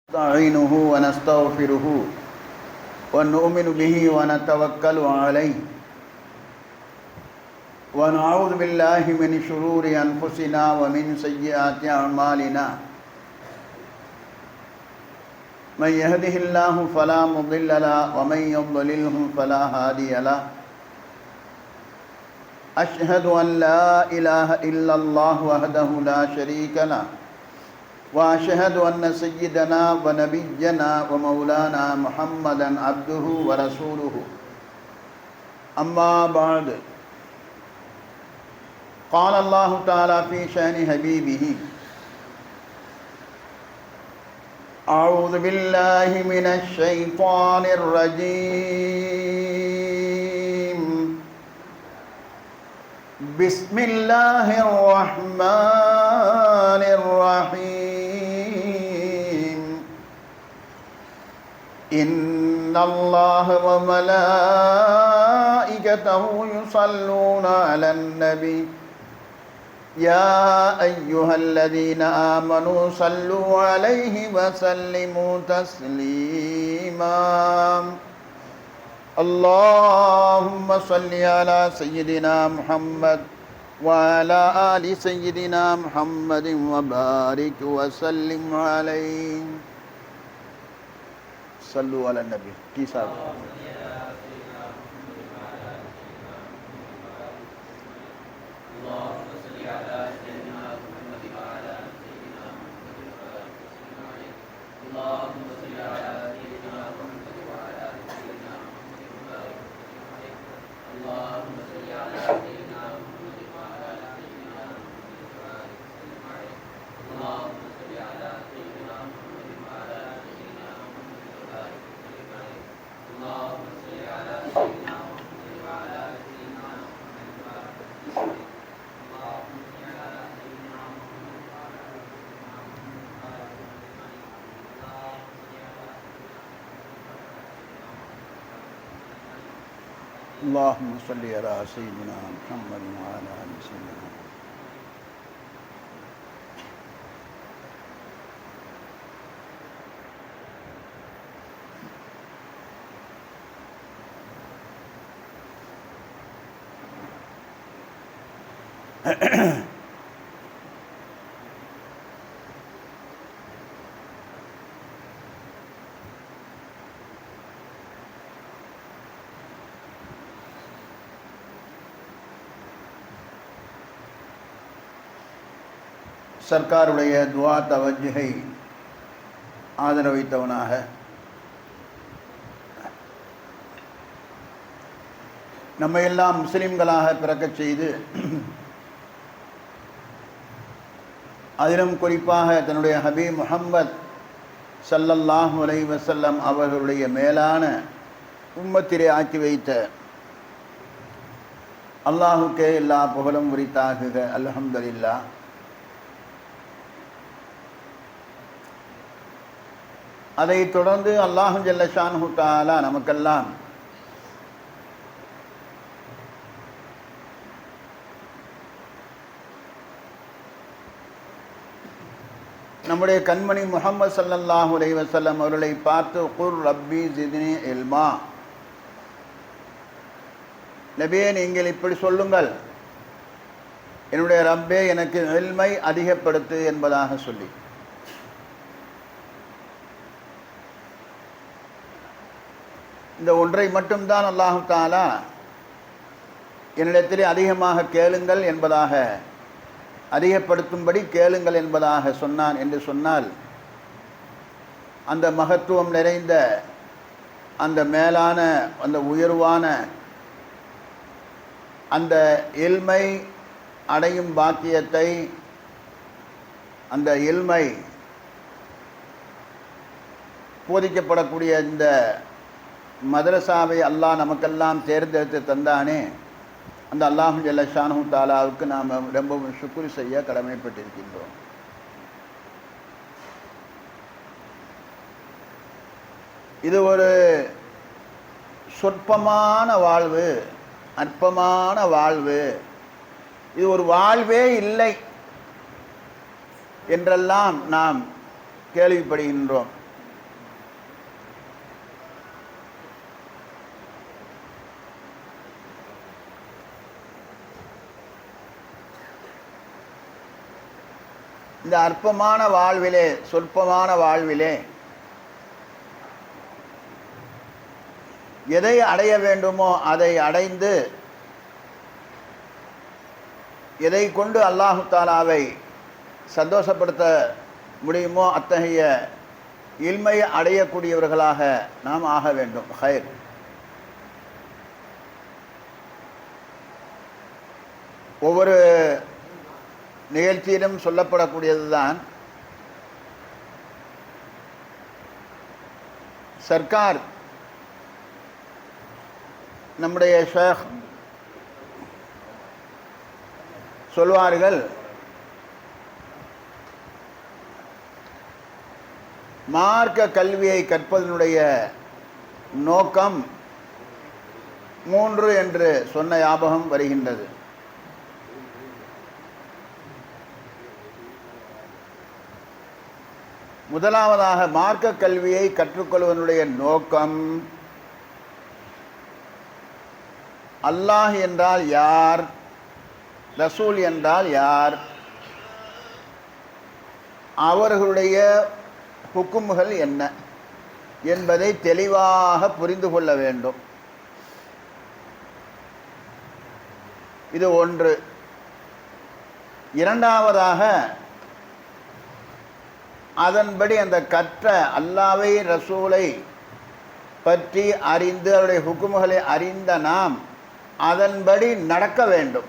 نستعينه ونستغفره ونؤمن به ونتوكل عليه ونعوذ بالله من شرور أنفسنا ومن سيئات أعمالنا من يهده الله فلا مضل له ومن يضلله فلا هادي له أشهد أن لا إله إلا الله وحده لا شريك له وأشهد أن سيدنا ونبينا ومولانا محمدا عبده ورسوله أما بعد قال الله تعالى في شأن حبيبه أعوذ بالله من الشيطان الرجيم بسم الله الرحمن الرحيم إن الله وملائكته يصلون على النبي يا أيها الذين آمنوا صلوا عليه وسلموا تسليما اللهم صل على سيدنا محمد وعلى آل سيدنا محمد وبارك وسلم عليه صلوا على النبي کی صاحب اللهم صل على سيدنا محمد وعلى آل سيدنا சர்க்காருடைய துவா தவஜ்ஜுகை ஆதரவைத்தவனாக நம்மையெல்லாம் முஸ்லிம்களாக பிறக்கச் செய்து அதிலும் குறிப்பாக தன்னுடைய ஹபீப் முஹம்மத் ஸல்லல்லாஹு அலைஹி வஸல்லம் அவர்களுடைய மேலான உம்மத்திலே ஆக்கி வைத்த அல்லாஹுக்கே எல்லா புகழும் உரித்தாகுக. அல்ஹம்துலில்லாஹ். அதைத் தொடர்ந்து அல்லாஹு ஜல்ல ஷானுஹு தஆலா நமக்கெல்லாம் நம்முடைய கண்மணி முஹம்மது ஸல்லல்லாஹு அலைஹி வஸல்லம் அவர்களை பார்த்து குர் ரப்பி ஜித்னி இல்மா, நபியே நீங்கள் இப்படி சொல்லுங்கள், என்னுடைய ரப்பே எனக்கு இல்மை அதிகப்படுத்து என்பதாக சொல்லி இந்த ஒன்றை மட்டும்தான் அல்லாஹு தஆலா என்னிடத்திலே அதிகமாக கேளுங்கள் என்பதாக, அதிகப்படுத்தும்படி கேளுங்கள் என்பதாக சொன்னான் என்று சொன்னால், அந்த மகத்துவம் நிறைந்த அந்த மேலான அந்த உயர்வான அந்த இல்மை அடையும் பாக்கியத்தை, அந்த இல்மை போதிக்கப்படக்கூடிய இந்த மதரசாவை அல்லாஹ் நமக்கெல்லாம் தேர்ந்தெடுத்து தந்தானே, அந்த அல்லாஹு ஜல்ல ஷானுஹு தஆலாவுக்கு நாம் ரொம்பவும் ஷுக்ர் செய்ய கடமைப்பட்டிருக்கின்றோம். இது ஒரு சொற்பமான வாழ்வு, அற்பமான வாழ்வு, இது ஒரு வாழ்வே இல்லை என்றெல்லாம் நாம் கேள்விப்படுகின்றோம். இந்த அற்பமான வாழ்விலே, சொற்பமான வாழ்விலே எதை அடைய வேண்டுமோ அதை அடைந்து, எதை கொண்டு அல்லாஹு தாலாவை சந்தோஷப்படுத்த முடியுமோ அத்தகைய இல்மையை அடையக்கூடியவர்களாக நாம் ஆக வேண்டும். ஹைர். ஒவ்வொரு நிகழ்ச்சியிலும் சொல்லப்படக்கூடியது தான், சர்க்கார் நம்முடைய ஷேக் சொல்வார்கள், மார்க்க கல்வியை கற்பதனுடைய நோக்கம் 3 என்று சொன்ன ஞாபகம் வருகின்றது. முதலாவதாக மார்க்க கல்வியை கற்றுக்கொள்வதனுடைய நோக்கம், அல்லாஹ் என்றால் யார், ரசூல் என்றால் யார், அவர்களுடைய ஹுக்கும்கள் என்ன என்பதை தெளிவாக புரிந்து கொள்ள வேண்டும். இது ஒன்று. இரண்டாவதாக, அதன்படி அந்த கற்ற அல்லாஹ்வை ரசூலை பற்றி அறிந்து அவருடைய ஹுக்கும்களை அறிந்த நாம் அதன்படி நடக்க வேண்டும்.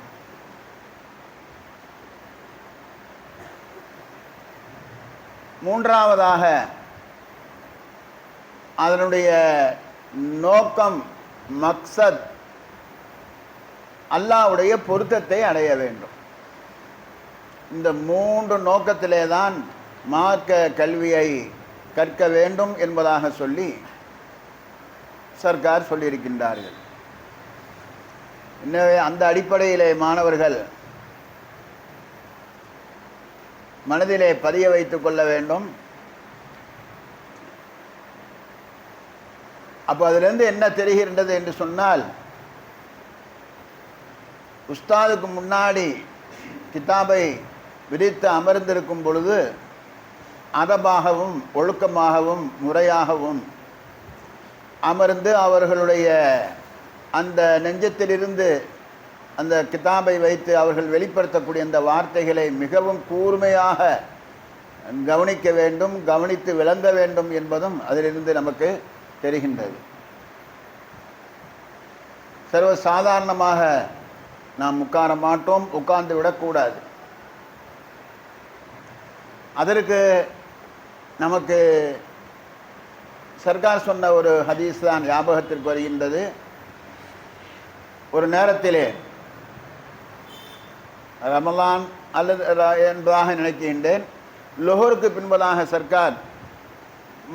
மூன்றாவதாக, அதனுடைய நோக்கம், மக்சத், அல்லாஹ்வுடைய பொருத்தத்தை அடைய வேண்டும். இந்த 3 நோக்கத்திலே தான் மார்க்க கல்வியை கற்க வேண்டும் என்பதாக சொல்லி சர்க்கார் சொல்லியிருக்கின்றார்கள். எனவே அந்த அடிப்படையிலே மாணவர்கள் மனதிலே பதிய வைத்துக் கொள்ள வேண்டும். அப்போ அதிலிருந்து என்ன தெரிகின்றது என்று சொன்னால், உஸ்தாதுக்கு முன்னாடி கிதாபை விரித்து அமர்ந்திருக்கும் பொழுது அதபாகவும் ஒழுக்கமாகவும் முறையாகவும் அமர்ந்து அவர்களுடைய அந்த நெஞ்சத்திலிருந்து அந்த கிதாபை வைத்து அவர்கள் வெளிப்படுத்தக்கூடிய அந்த வார்த்தைகளை மிகவும் கூர்மையாக கவனிக்க வேண்டும், கவனித்து விளங்க வேண்டும் என்பதும் அதிலிருந்து நமக்கு தெரிகின்றது. சர்வ சாதாரணமாக நாம் உட்கார மாட்டோம், உட்கார்ந்து விடக்கூடாது. அதற்கு நமக்கு சர்க்கார் சொன்ன ஒரு ஹதீஸ் தான் ஞாபகத்திற்கு வருகின்றது. ஒரு நேரத்திலே ரமலான் அல்லது என்பதாக நினைக்கின்றேன், லொஹருக்கு பின்பதாக சர்க்கார்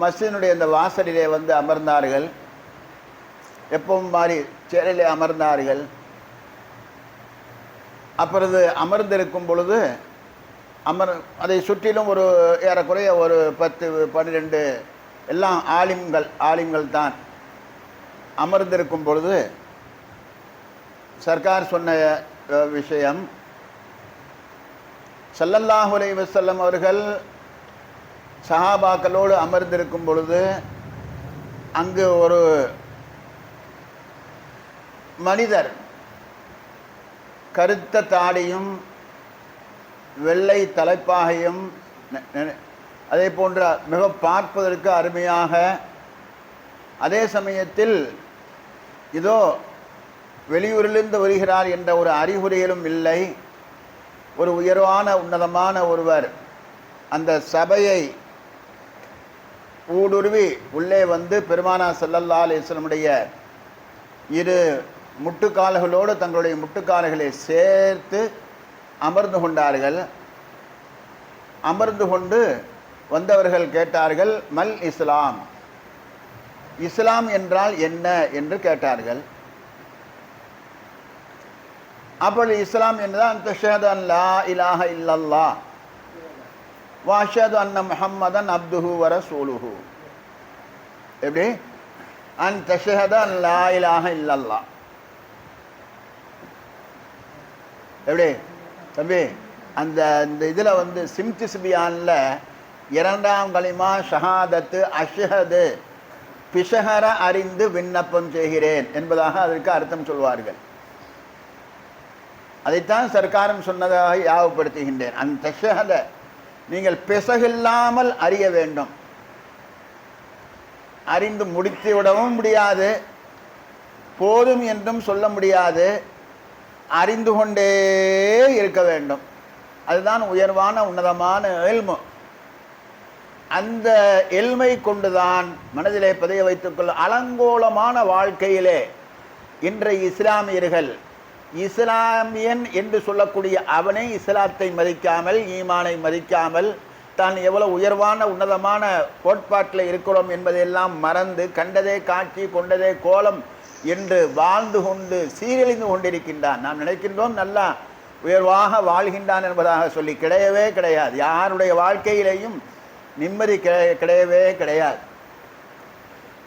மஸ்ஜினுடைய இந்த வாசலிலே வந்து அமர்ந்தார்கள். எப்பவும் மாறி சேரிலே அமர்ந்தார்கள். அப்பொழுது அமர்ந்திருக்கும் பொழுது அதை சுற்றிலும் ஒரு ஏறக்குறைய ஒரு 10-12 எல்லாம் ஆலிம்கள் தான் அமர்ந்திருக்கும் பொழுது சர்க்கார் சொன்ன விஷயம், ஸல்லல்லாஹு அலைஹி வஸல்லம் அவர்கள் சஹாபாக்களோடு அமர்ந்திருக்கும் பொழுது அங்கு ஒரு மனிதர் கருத்த தாடியும் வெள்ளை தலைப்பாகையும் அதே போன்ற மிக பார்ப்பதற்கு அருமையாக, அதே சமயத்தில் இதோ வெளியூரிலிருந்து வருகிறார் என்ற ஒரு அறிகுறியிலும் இல்லை, ஒரு உயர்வான உன்னதமான ஒருவர் அந்த சபையை ஊடுருவி உள்ளே வந்து பெருமானார் ஸல்லல்லாஹு அலைஹி வஸல்லமுடைய 2 முட்டுக்கால்களோடு தங்களுடைய முட்டுக்கால்களை சேர்த்து அமர்ந்து கொண்டார்கள். அமர்ந்து கொண்டு வந்தவர்கள் கேட்டார்கள், மல் இஸ்லாம், இஸ்லாம் என்றால் என்ன என்று கேட்டார்கள். அப்பொழுது இஸ்லாம் என்றால் தஷ்ஹது அன் லா இலாஹ இல்லல்லாஹ் வ அஷ்ஹது அன்ன முஹம்மதன் அப்துஹு வ ரசூலுஹு. எப்படி? அன் தஷ்ஹது அன் லா இலாஹ இல்லல்லாஹ். எப்படி தம்பி? அந்த இந்த இதில் வந்து சிம்திஸ்பியானில் இரண்டாம் கலிமா ஷஹாதத்து அஷ்ஹது பிஷஹர அறிந்து விண்ணப்பம் செய்கிறேன் என்பதாக அதற்கு அர்த்தம் சொல்வார்கள். அதைத்தான் சர்க்காரம் சொன்னதாக யாவப்படுத்துகின்றேன். அந்த தஷஹத நீங்கள் பிசகில்லாமல் அறிய வேண்டும். அறிந்து முடித்து விடவும் முடியாது, போதும் என்றும் சொல்ல முடியாது, அறிந்து கொண்டே இருக்க வேண்டும். அதுதான் உயர்வான உன்னதமான இல்மு. அந்த எல்மை கொண்டுதான் மனதிலே பதிய வைத்துக்கொள்ள அலங்கோலமான வாழ்க்கையிலே இன்றைய இஸ்லாமியர்கள் இஸ்லாமியன் என்று சொல்லக்கூடிய அவனை இஸ்லாத்தை மதிக்காமல் ஈமானை மதிக்காமல் தான் எவ்வளவு உயர்வான உன்னதமான கோட்பாட்டில் இருக்கிறோம் என்பதையெல்லாம் மறந்து கண்டதே காட்சி கொண்டதே கோலம் என்று வாழ்ந்து கொண்டு சீரழிந்து கொண்டிருக்கின்றான். நாம் நினைக்கின்றோம் நல்லா உயர்வாக வாழ்கின்றான் என்பதாக சொல்லி கிடையவே கிடையாது. யாருடைய வாழ்க்கையிலேயும் நிம்மதி கிடையவே கிடையாது.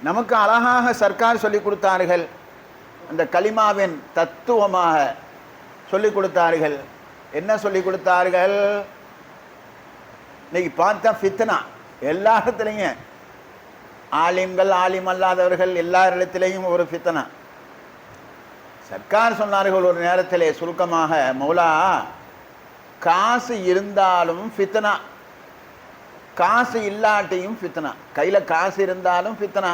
நமக்கு அழகாக சர்க்கார் சொல்லிக் கொடுத்தார்கள். அந்த கலிமாவின் தத்துவமாக சொல்லிக் கொடுத்தார்கள். என்ன சொல்லிக் கொடுத்தார்கள்? இன்னைக்கு பார்த்தா ஃபித்னா எல்லா இடத்துலையும், ஆலிம்கள் ஆலிம் அல்லாதவர்கள் எல்லா இடத்திலையும் ஒரு ஃபித்னா. சர்க்கார் சொன்னார்கள் ஒரு நேரத்திலே சுருக்கமாக, மௌலா காசு இருந்தாலும் ஃபித்னா, காசு இல்லாட்டியும் ஃபித்னா. கையில் காசு இருந்தாலும் ஃபித்னா,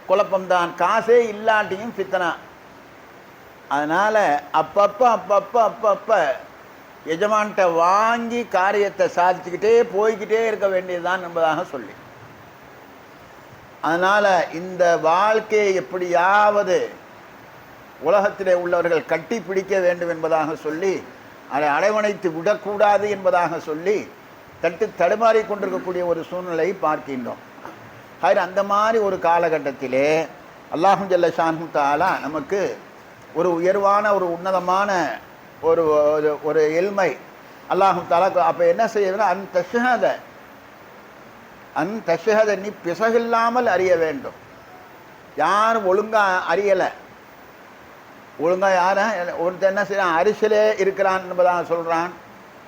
குழப்பம்தான். காசே இல்லாட்டியும் ஃபித்னா. அதனால் அப்பப்போ எஜமான்கிட்ட வாங்கி காரியத்தை சாதிச்சுக்கிட்டே போய்கிட்டே இருக்க வேண்டியதுதான் என்பதாக சொல்லி, அதனால் இந்த வாழ்க்கையை எப்படியாவது உலகத்திலே உள்ளவர்கள் கட்டி பிடிக்க வேண்டும் என்பதாக சொல்லி, அதை அடைவணைத்து விடக்கூடாது என்பதாக சொல்லி தடுமாறி கொண்டிருக்கக்கூடிய ஒரு சூழ்நிலையை பார்க்கின்றோம். அந்த மாதிரி ஒரு காலகட்டத்திலே அல்லாஹு ஜல்ல ஷானஹு தஆலா நமக்கு ஒரு உயர்வான ஒரு உன்னதமான ஒரு ஒரு எல்மை அல்லாஹு தஆலா. அப்போ என்ன செய்யணும்? அன் தஷஹத நீ பிசகில்லாமல் அறிய வேண்டும். யாரும் ஒழுங்காக அறியலை, ஒழுங்காக யாரும் ஒருத்தர் என்ன செய்யறான்? அரிசிலே இருக்கிறான் என்பதாக சொல்கிறான்,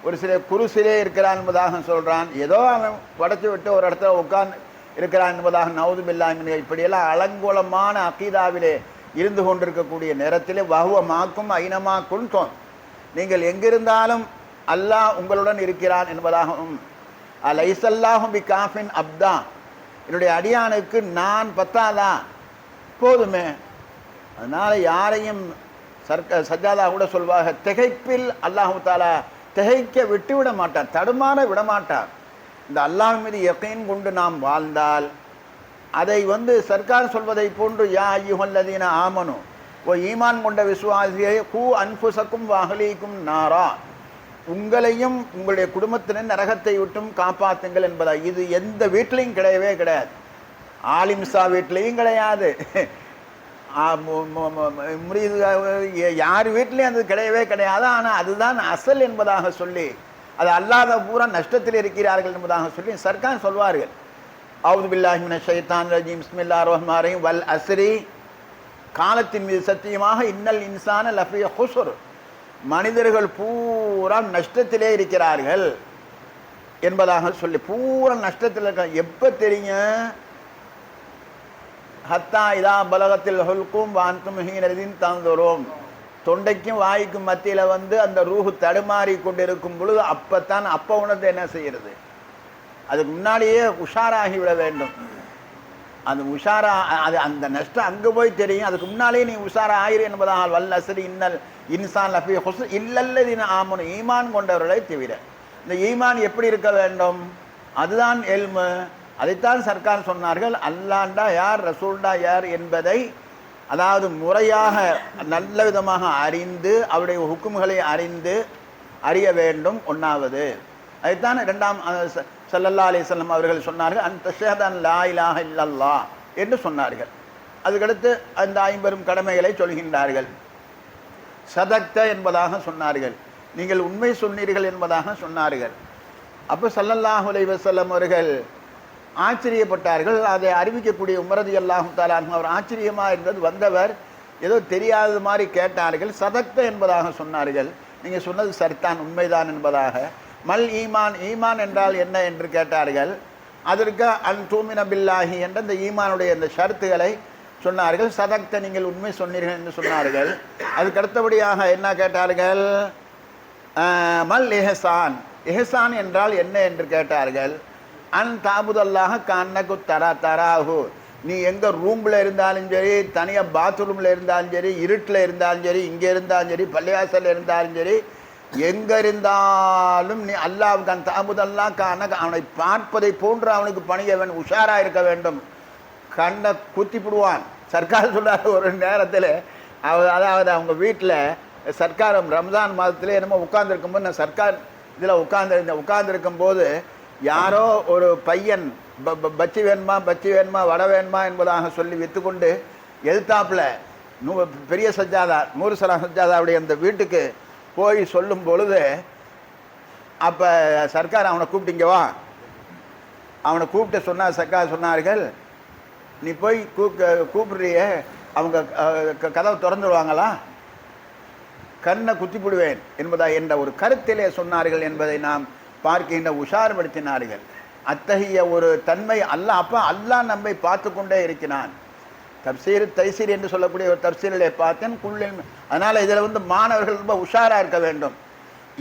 ஒரு சில குருசிலே இருக்கிறான் என்பதாக சொல்கிறான், ஏதோ அவன் படைச்சி விட்டு ஒரு இடத்துல உட்கார்ந்து இருக்கிறான் என்பதாக நவுது பில்லாஹ். இப்படியெல்லாம் அலங்கோலமான அகீதாவிலே இருந்து கொண்டிருக்கக்கூடிய நேரத்திலே வஹுவ மாக்கும் ஐனமா குன்தும், நீங்கள் எங்கிருந்தாலும் அல்லாஹ் உங்களுடன் இருக்கிறான் என்பதாகவும், அலைஸல்லாஹு பிகாஃபின் அப்தா, என்னுடைய அடியானுக்கு நான் பத்தாதா? போதுமே. அதனால் யாரையும் சஜ்ஜாதா கூட சொல்வாங்க, திகைப்பில் அல்லாஹு தஆலா திகைக்க விட்டுவிட மாட்டார், தடுமாற விட மாட்டார். இந்த அல்லாஹ் மீது யகீன் கொண்டு நாம் வாழ்ந்தால் அதை சர்க்கார் சொல்வதை போன்று, யா அய்யுஹல்லதீன ஆமனு, ஓ ஈமான் கொண்ட விசுவாசியை, கூ அன்ஃபுஸக்கும் வ அஹ்லீக்கும் நாரா, உங்களையும் உங்களுடைய குடும்பத்தினர் நரகத்தை விட்டும் காப்பாற்றுங்கள் என்பதா. இது எந்த வீட்டிலையும் கிடையவே கிடையாது. ஆலிம்சா வீட்லேயும் கிடையாது, யார் வீட்டிலையும் அது கிடையவே கிடையாது. ஆனால் அதுதான் அசல் என்பதாக சொல்லி, அது அல்லாத பூரா நஷ்டத்தில் இருக்கிறார்கள் என்பதாக சொல்லி சர்க்கார் சொல்வார்கள். அவுது பில்லாஹி மினஷ் ஷைத்தானிர் ரஜீம், பிஸ்மில்லாஹிர் ரஹ்மானிர் ரஹீம், வல் அஸ்ரி, காலத்தின் மீது சத்தியமாக, இன்னல் இன்சான லஃபீ ஹுஸ்ர், மனிதர்கள் பூரா நஷ்டத்திலே இருக்கிறார்கள் என்பதாக சொல்லி, பூரா நஷ்டத்தில் இருக்க. எப்போ தெரியும்? ஹத்தா இதா பலகத்தில் ஹுல்கும் வான்தும் ஹீனரின் தந்துரும், தொண்டைக்கும் வாய்க்கும் மத்தியில் அந்த ரூஹு தடுமாறி கொண்டிருக்கும் பொழுது அப்போ உணர்ந்து என்ன செய்கிறது? அதுக்கு முன்னாடியே உஷாராகி விட வேண்டும். அந்த உஷாரா அது அந்த நஷ்டம் அங்கே போய் தெரியும். அதுக்கு முன்னாலேயே நீ உஷாரா ஆயிரு என்பதாக, வல் அஸ்ரி இன்னல் இன்சான் லஃபீ ஹுஸ்ர் இல்லல்லதீன ஆமனு, ஈமான் கொண்டவர்களை தவிர. இந்த ஈமான் எப்படி இருக்க வேண்டும்? அதுதான் எல்மு. அதைத்தான் சர்க்கார் சொன்னார்கள், அல்லாண்டா யார், ரசூல்டா யார் என்பதை, அதாவது முறையாக நல்ல விதமாக அறிந்து அவருடைய ஹுக்கும்களை அறிய வேண்டும். ஒன்றாவது அதைத்தான் இரண்டாம் ஸல்லல்லாஹு அலைஹி வஸல்லம் அவர்கள் சொன்னார்கள், அன் தஷ்ஹத அன் லா இலாஹ இல்லல்லாஹ் என்று சொன்னார்கள். அதுக்கடுத்து அந்த 50 கடமைகளை சொல்கின்றார்கள். சதக்த என்பதாக சொன்னார்கள், நீங்கள் உண்மை சொன்னீர்கள் என்பதாக சொன்னார்கள். அப்போ ஸல்லல்லாஹு அலைஹி வஸல்லம் அவர்கள் ஆச்சரியப்பட்டார்கள். அதை அறிவிக்கக்கூடிய உமர் ரலியல்லாஹு தஆலா அன்ஹு அவர் ஆச்சரியமாக இருந்தது. வந்தவர் ஏதோ தெரியாதது மாதிரி கேட்டார்கள். சதக்த என்பதாக சொன்னார்கள். நீங்கள் சொன்னது சரிதான், உண்மைதான் என்பதாக. மல் ஈமான், ஈமான் என்றால் என்ன என்று கேட்டார்கள். அதற்கு அன் தூமின பில்லாஹி என்ற இந்த ஈமானுடைய இந்த ஷர்த்துகளை சொன்னார்கள். சதக்த, நீங்கள் உண்மை சொன்னீர்கள் என்று சொன்னார்கள். அதுக்கு அடுத்தபடியாக என்ன கேட்டார்கள்? மல் இஹ்சான், இஹ்சான் என்றால் என்ன என்று கேட்டார்கள். அன் தாபுதல்லாக கன்னகு தராஹு, நீ எங்கே ரூமில் இருந்தாலும் சரி, தனியாக பாத்ரூமில் இருந்தாலும் சரி, இருட்டில் இருந்தாலும் சரி, இங்கே இருந்தாலும் சரி, பள்ளிவாசலில் இருந்தாலும் சரி, எங்கே இருந்தாலும் நீ அல்லாவுக்கு அந்த தாபுதல்லா கனக, அவனை பார்ப்பதை போன்று அவனுக்கு பணிய வேண்டும், உஷாராக இருக்க வேண்டும். கண்ணை குத்தி போடுவான். சர்க்கார் சொல்கிறார் ஒரு நேரத்தில், அதாவது அவங்க வீட்டில் சர்க்கார் ரம்ஜான் மாதத்தில் என்னமோ உட்கார்ந்துருக்கும்போது, நான் சர்க்கார் இதில் உட்கார்ந்துருக்கும்போது யாரோ ஒரு பையன் பச்சி வேணுமா வடை வேணுமா என்பதாக சொல்லி விற்றுக்கொண்டு எதிர்த்தாப்பில் பெரிய சஜ்ஜாதா நூறு சலாம் சஜ்ஜாதாவுடைய அந்த வீட்டுக்கு போய் சொல்லும் பொழுது, அப்போ சர்க்கார் அவனை கூப்பிட்டீங்க வா, அவனை கூப்பிட்டு சொன்னார். சர்க்கார் சொன்னார்கள், நீ போய் கூப்பிடுறியே, அவங்க கதவை திறந்துடுவாங்களா, கண்ணை குத்தி போடுவேன் என்பதா என்ற ஒரு கருத்திலே சொன்னார்கள் என்பதை நாம் பார்க்கின்ற உஷார்படுத்தினார்கள். அத்தகைய ஒரு தன்மை அல்லாஹ், அப்போ அல்லாஹ் நம்மை பார்த்து கொண்டே இருக்கிறான். தப்சீர் தைசீர் என்று சொல்லக்கூடிய ஒரு தப்சீரிலே பார்த்தேன் குள்ளில். அதனால் இதில் மாணவர்கள் ரொம்ப உஷாராக இருக்க வேண்டும்.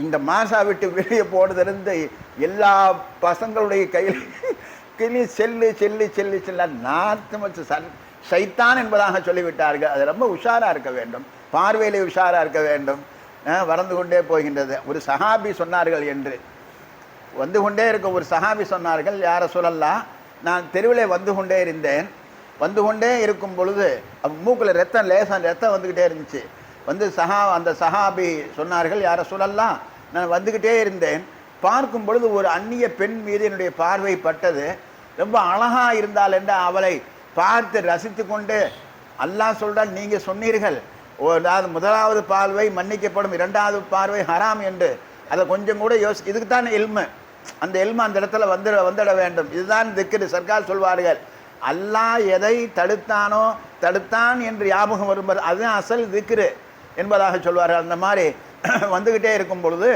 இந்த மாசா விட்டு வெளியே போனதிலிருந்து எல்லா பசங்களுடைய கையில் செல்லு நாத்து சைத்தான் என்பதாக சொல்லிவிட்டார்கள். அது ரொம்ப உஷாராக இருக்க வேண்டும், பார்வையிலே உஷாராக இருக்க வேண்டும். வளர்ந்து கொண்டே போகின்றது. ஒரு சஹாபி சொன்னார்கள் என்று வந்து கொண்டே இருக்க ஒரு சஹாபி சொன்னார்கள், யார சொல்லலாம், நான் தெருவிலே வந்து கொண்டே இருந்தேன். வந்து கொண்டே இருக்கும் பொழுது மூக்கில் லேசான ரத்தம் வந்துக்கிட்டே இருந்துச்சு. அந்த சஹாபி சொன்னார்கள், யார சொல்லலாம், நான் வந்துக்கிட்டே இருந்தேன். பார்க்கும் பொழுது ஒரு அந்நிய பெண் மீது என்னுடைய பார்வை பட்டது. ரொம்ப அழகாக இருந்தால் என்று அவளை பார்த்து ரசித்து கொண்டு, அல்லாஹ் சொல்கிறான், நீங்கள் சொன்னீர்கள் அதாவது முதலாவது பார்வை மன்னிக்கப்படும், இரண்டாவது பார்வை ஹராம் என்று. அதை கொஞ்சம் கூட இதுக்கு தான் இல்மு, அந்த இல்மு அந்த இடத்துல வந்துட வேண்டும். இதுதான் திக்ரு. சர்க்கார் சொல்வார்கள், அல்லாஹ் எதை தடுத்தான் என்று ஞாபகம் வரும்போது அதுதான் அசல் திக்ரு என்பதாக சொல்வார்கள். அந்த மாதிரி வந்துக்கிட்டே இருக்கும் பொழுது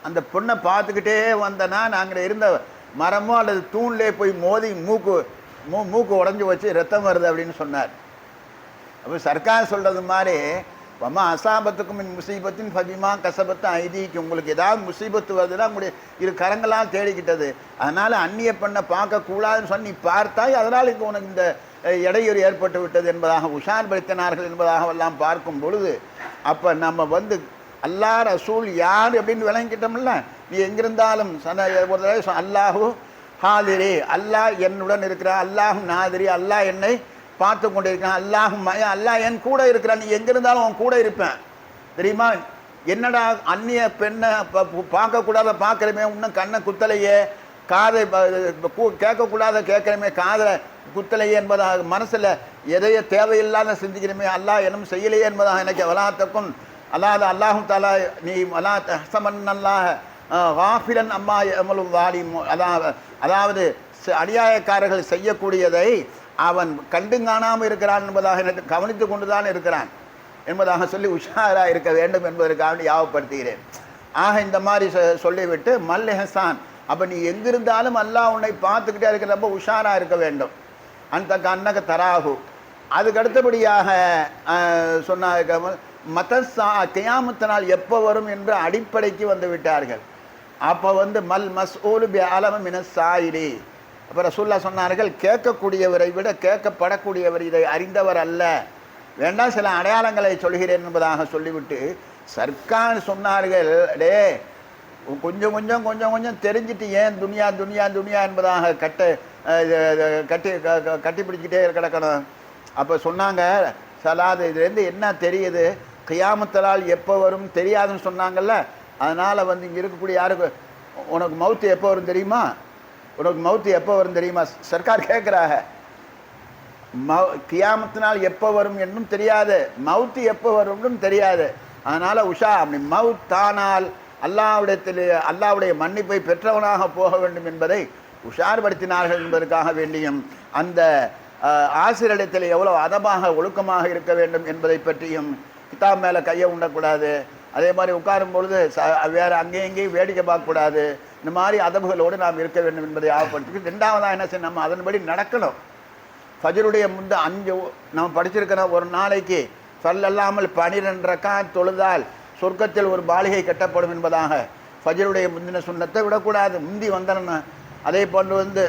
அந்த பொண்ணை பார்த்துக்கிட்டே வந்தனா, நாங்கள் இருந்த மரமோ அல்லது தூண்லே போய் மோதி மூக்கு உடஞ்சி வச்சு ரத்தம் வருது அப்படின்னு சொன்னார். அப்போ சர்க்கார் சொல்கிறது மாதிரி, வமா அசாபத்துக்கும் முசீபத்தின் ஃபபிமா கசபத்து ஐதீக்கு, உங்களுக்கு ஏதாவது முசீபத்து வருதுன்னா உங்களுடைய இரு கரங்களால் தேடிக்கிட்டது. அதனால் அந்நிய பெண்ணை பார்க்கக்கூடாதுன்னு சொல்லி நீ பார்த்தாய், அதனால் இப்போ உனக்கு இந்த இடையூறு ஏற்பட்டு விட்டது என்பதாக உஷார்படுத்தினார்கள் என்பதாக எல்லாம் பார்க்கும் பொழுது, அப்போ நம்ம அல்லாஹ் ரசூல் யார் அப்படின்னு விளங்கிக்கிட்டோம்ல. நீ எங்கிருந்தாலும் ஒரு தடவை அல்லாஹு ஹாதிரி, அல்லாஹ் என்னுடன் இருக்கிறான், அல்லாஹும் நாதிரி, அல்லாஹ் என்னை பார்த்து கொண்டு இருக்கிறான், அல்லாஹும் அல்லாஹ் என் கூட இருக்கிறான், நீ எங்கிருந்தாலும் அவன் கூட இருப்பேன் தெரியுமா. என்னடா அந்நிய பெண்ணை பார்க்கக்கூடாத பார்க்குறமே, இன்னும் கண்ணை குத்தலையே, காதை கேட்கக்கூடாத கேட்குறமே, காதை குத்தலையே என்பதாக மனசில் எதையோ தேவையில்லாத செஞ்சுக்கிறமே, அல்லாஹ் என்னும் செய்யலையே என்பதாக எனக்கு வலாத்தக்கும் அல்லாத அல்லாஹும் தாலா நீ அலா ஹசமன் அல்லாஹ் வாஃபிலன் அம்மா எமலும் வாலி, அதாவது அநியாயக்காரர்கள் செய்யக்கூடியதை அவன் கண்டு காணாமல் இருக்கிறான் என்பதாக எனக்கு கவனித்து கொண்டு தான் இருக்கிறான் என்பதாக சொல்லி உஷாராக இருக்க வேண்டும் என்பதற்காக யாவப்படுத்துகிறேன். ஆக இந்த மாதிரி சொல்லிவிட்டு மல் ஹசான், அப்போ நீ எங்கிருந்தாலும் அல்லாஹ் உன்னை பார்த்துக்கிட்டே இருக்கிற, ரொம்ப உஷாராக இருக்க வேண்டும். அந்த கண்ணக தராகு. அதுக்கு அடுத்தபடியாக சொன்னாங்க கியாமத்து நாள் எப்போ வரும் என்று அடிப்படைக்கு வந்து விட்டார்கள். அப்போ மல் மஸ்ஊலு பி அலம மினஸ் சாயிரி. அப்போ ரசூலுல்லாஹ் சொன்னார்கள், கேட்கக்கூடியவரை விட கேட்கப்படக்கூடியவர் இதை அறிந்தவர் அல்ல, வேண்டாம் சில அடையாளங்களை சொல்கிறேன் என்பதாக சொல்லிவிட்டு சர்க்கார் சொன்னார்கள், டே கொஞ்சம் கொஞ்சம் கொஞ்சம் கொஞ்சம் தெரிஞ்சிட்டு ஏன் துனியா துனியா துனியா என்பதாக கட்டி பிடிச்சிக்கிட்டே கிடக்கணும். அப்போ சொன்னாங்க, சலாது இதுலேருந்து என்ன தெரியுது, கியாமத்தலால் எப்போ வரும் தெரியாதுன்னு சொன்னாங்கல்ல. அதனால் இங்கே இருக்கக்கூடிய யாருக்கு உனக்கு மவுத்து எப்போ வரும் தெரியுமா, உனக்கு மவுத்து எப்போ வரும் தெரியுமா, சர்க்கார் கேட்குறாங்க. கியாமத்தினால் எப்போ வரும் என்றும் தெரியாது, மவுத்து எப்போ வரும்னும் தெரியாது. அதனால் உஷா அப்படி மவுத்தானால் அல்லாவுடைய மன்னிப்பை பெற்றவனாக போக வேண்டும் என்பதை உஷார்படுத்தினார்கள் என்பதற்காக வேண்டியும், அந்த ஆசிரியத்தில் எவ்வளோ அதமாக ஒழுக்கமாக இருக்க வேண்டும் என்பதை பற்றியும், கிதாப் மேலே கையை உண்டக்கூடாது, அதே மாதிரி உட்காரும் பொழுது வேறு அங்கேயும் இங்கேயும் வேடிக்கை பார்க்கக்கூடாது. இந்த மாதிரி அதபுகளோடு நாம் இருக்க வேண்டும் என்பதை ஆவப்படுத்தி, ரெண்டாவதாக என்ன செய்யணும், நம்ம அதன்படி நடக்கணும். ஃபஜ்ருடைய 5 நம்ம படிச்சிருக்கிற ஒரு நாளைக்கு சல்லல்லாமல் 12 ரக்காத் தொழுதால் சொர்க்கத்தில் ஒரு பாலிகை கட்டப்படும் என்பதாக ஃபஜ்ருடைய முந்தின சுன்னத்தை விடக்கூடாது, முந்தி வந்தன. அதே போன்று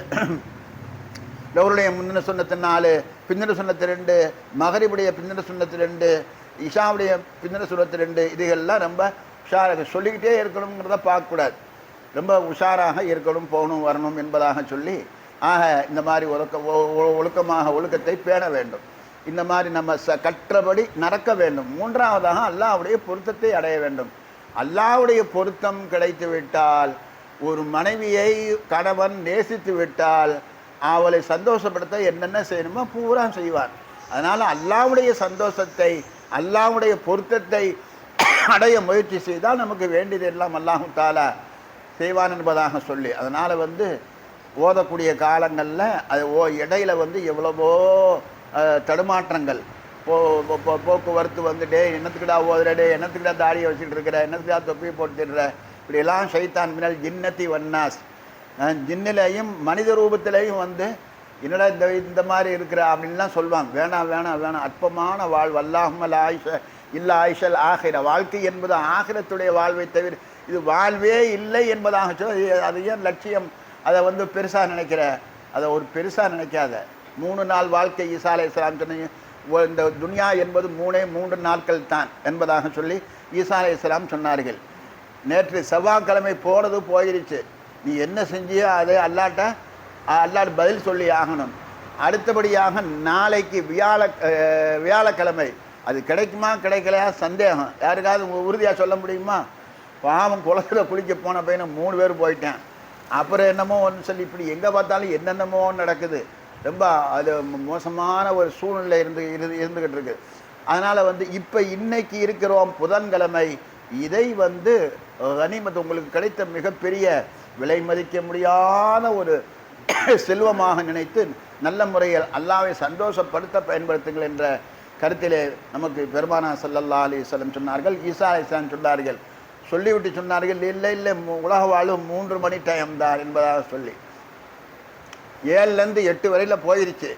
லௌருடைய முந்தின சுன்னத்து 4, பிந்தின சுன்னத்து 2, மகரிபுடைய பிந்தின சுன்னத்து 2, இஷாவுடைய பிந்தின சுன்னத்து 2, இதுகள்லாம் ரொம்ப உஷாராக சொல்லிக்கிட்டே இருக்கணுங்கிறத பார்க்கக்கூடாது. ரொம்ப உஷாராக இருக்கணும், போகணும் வரணும் என்பதாக சொல்லி, ஆக இந்த மாதிரி ஒழுக்கமாக ஒழுக்கத்தை பேண வேண்டும். இந்த மாதிரி நம்ம கற்றபடி நடக்க வேண்டும். மூன்றாவதாக அல்லாஹ்வுடைய பொருத்தத்தை அடைய வேண்டும். அல்லாஹ்வுடைய பொருத்தம் கிடைத்து விட்டால், ஒரு மனைவியை கணவன் நேசித்து விட்டால் அவளை சந்தோஷப்படுத்த என்னென்ன செய்யணுமோ பூரா செய்வார். அதனால் அல்லாஹ்வுடைய சந்தோஷத்தை, அல்லாஹ்வுடைய பொருத்தத்தை அடைய முயற்சி செய்தால் நமக்கு வேண்டியது எல்லாம் அல்லாஹ் தஆலா செய்வான் என்பதாக சொல்லி, அதனால் ஓதக்கூடிய காலங்களில் அது இடையில எவ்வளவோ தடுமாற்றங்கள், போக்குவரத்து டே என்னத்துக்கிடா ஓதுற, டே என்னத்துக்கிடா தாடியை வச்சுட்டு இருக்கிற, என்னத்துக்கிடா தொப்பியை போட்டுடுற, இப்படியெல்லாம் ஷைத்தான் மினல் ஜின்னத்தி வன்னாஸ், ஜின்னிலையும் மனித ரூபத்திலையும் என்னடா இந்த மாதிரி இருக்கிற அப்படின்லாம் சொல்லுவாங்க. வேணாம் வேணாம் வேணாம், அற்பமான வாழ்வு, அல்லாஹும்ம லா ஆயிஷ இல்லா ஆயிஷல் ஆகிற, வாழ்க்கை என்பது ஆகிரத்துடைய வாழ்வை தவிர இது வாழ்வே இல்லை என்பதாக சொல்லி, அது ஏன் லட்சியம், அதை பெருசாக நினைக்கிற, அதை ஒரு பெருசாக நினைக்காத. 3 நாள் வாழ்க்கை ஈசா அலைஹிஸ்ஸலாம் சொன்னீங்க, இந்த துனியா என்பது 3 நாட்கள் தான் என்பதாக சொல்லி ஈசா அலைஹிஸ்ஸலாம் சொன்னார்கள். நேற்று செவ்வாய்க்கிழமை போனது போயிடுச்சு, நீ என்ன செஞ்சியோ அதை அல்லாட்ட பதில் சொல்லி ஆகணும். அடுத்தபடியாக நாளைக்கு வியாழக்கிழமை, அது கிடைக்குமா கிடைக்கலையா சந்தேகம், யாருக்காவது உறுதியாக சொல்ல முடியுமா? பாவம் குளத்தில் குளிக்க போன பையனை 3 பேர் போயிட்டேன், அப்புறம் என்னமோ ஒன்று சொல்லி இப்படி எங்கே பார்த்தாலும் என்னென்னமோ நடக்குது. ரொம்ப அது மோசமான ஒரு சூழ்நிலை இருந்துக்கிட்டு இருக்குது. அதனால் இப்போ இன்னைக்கு இருக்கிறோம் புதன்கிழமை, இதை கனிமத் உங்களுக்கு கிடைத்த மிகப்பெரிய விலை மதிக்க முடியாத ஒரு செல்வமாக நினைத்து நல்ல முறையில் அல்லாஹ்வை சந்தோஷப்படுத்த பயன்படுத்துங்கள் என்ற கருத்திலே நமக்கு பெருமானார் ஸல்லல்லாஹு அலைஹி வஸல்லம் சொன்னார்கள். ஈசா அலைஹிஸ்ஸலாம் சொன்னார்கள், சொல்லிவிட்டு சொன்னார்கள், இல்லை இல்லை உலக வாழ்வு 3 மணி டைம் தான் என்பதாக சொல்லி 7லேருந்து 8 வரையில் போயிடுச்சு.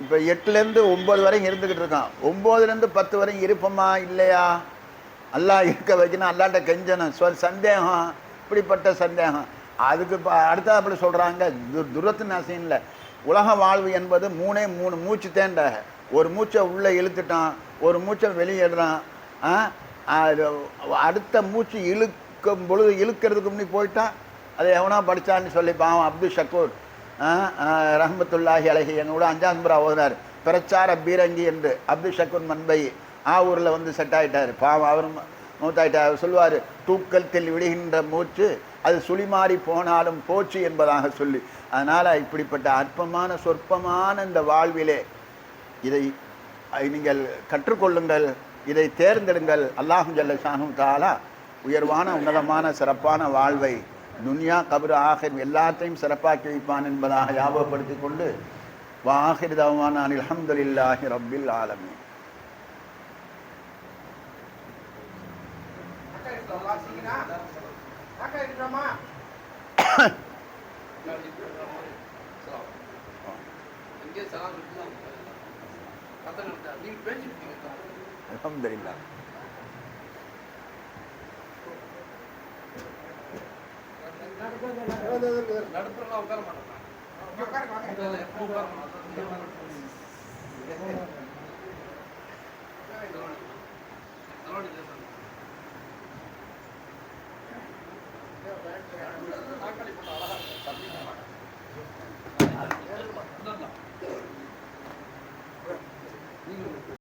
இப்போ 8லேருந்து 9 வரைக்கும் இருந்துக்கிட்டு இருக்கான். 9லேருந்து 10 வரைக்கும் இருப்போமா இல்லையா? அல்லாஹ் இருக்க வைக்கணும், அல்லாட்ட கெஞ்சணும். சந்தேகம், இப்படிப்பட்ட சந்தேகம். அதுக்கு அடுத்த அப்படி சொல்கிறாங்க, துரத்து நாசின்ல உலக வாழ்வு என்பது 3 மூச்சு தேண்ட, ஒரு மூச்சை உள்ளே இழுத்துட்டான், ஒரு மூச்சை வெளியிடுறான், அடுத்த மூச்சு இழுக்கும் பொழுது இழுக்கிறதுக்கு முன்னாடி போயிட்டான். அதை எவனா படித்தான்னு சொல்லி பாவம் அப்துல் ஷக்கூர் ரஹ்மத்துல்லாஹி அலைஹி என்னோட 5ஆம் முறை ஓதுனார், பிரச்சார பீரங்கி என்று. அப்துல் ஷக்கூர் மன்பை ஊரில் செட் ஆகிட்டார். பாவம் அவர் மூத்தாயிட்டார். சொல்லுவார், தூக்கத்தில் விடுகின்ற மூச்சு அது சுழிமாறி போனாலும் போச்சு என்பதாக சொல்லி. அதனால் இப்படிப்பட்ட அற்பமான சொற்பமான இந்த வாழ்விலே இதை நீங்கள் கற்றுக்கொள்ளுங்கள், இதை தேர்ந்தெடுங்கள். அல்லாஹு ஜல்ல ஷானு தஆலா உயர்வான உன்னதமான சிறப்பான வாழ்வை துன்யா கபர் ஆகிர் எல்லாத்தையும் சிறப்பாக்கி வைப்பான் என்பதாக ஞாபகப்படுத்தி கொண்டு வாஹிர் தவானா அனில் அல்ஹம்துலில்லாஹி ரப்பில் ஆலமீன். அல்ஹம்துலில்லாஹ். நடுப்புறலாம் உட்கார மாட்டோம். நாற்காலி போட்டாளா?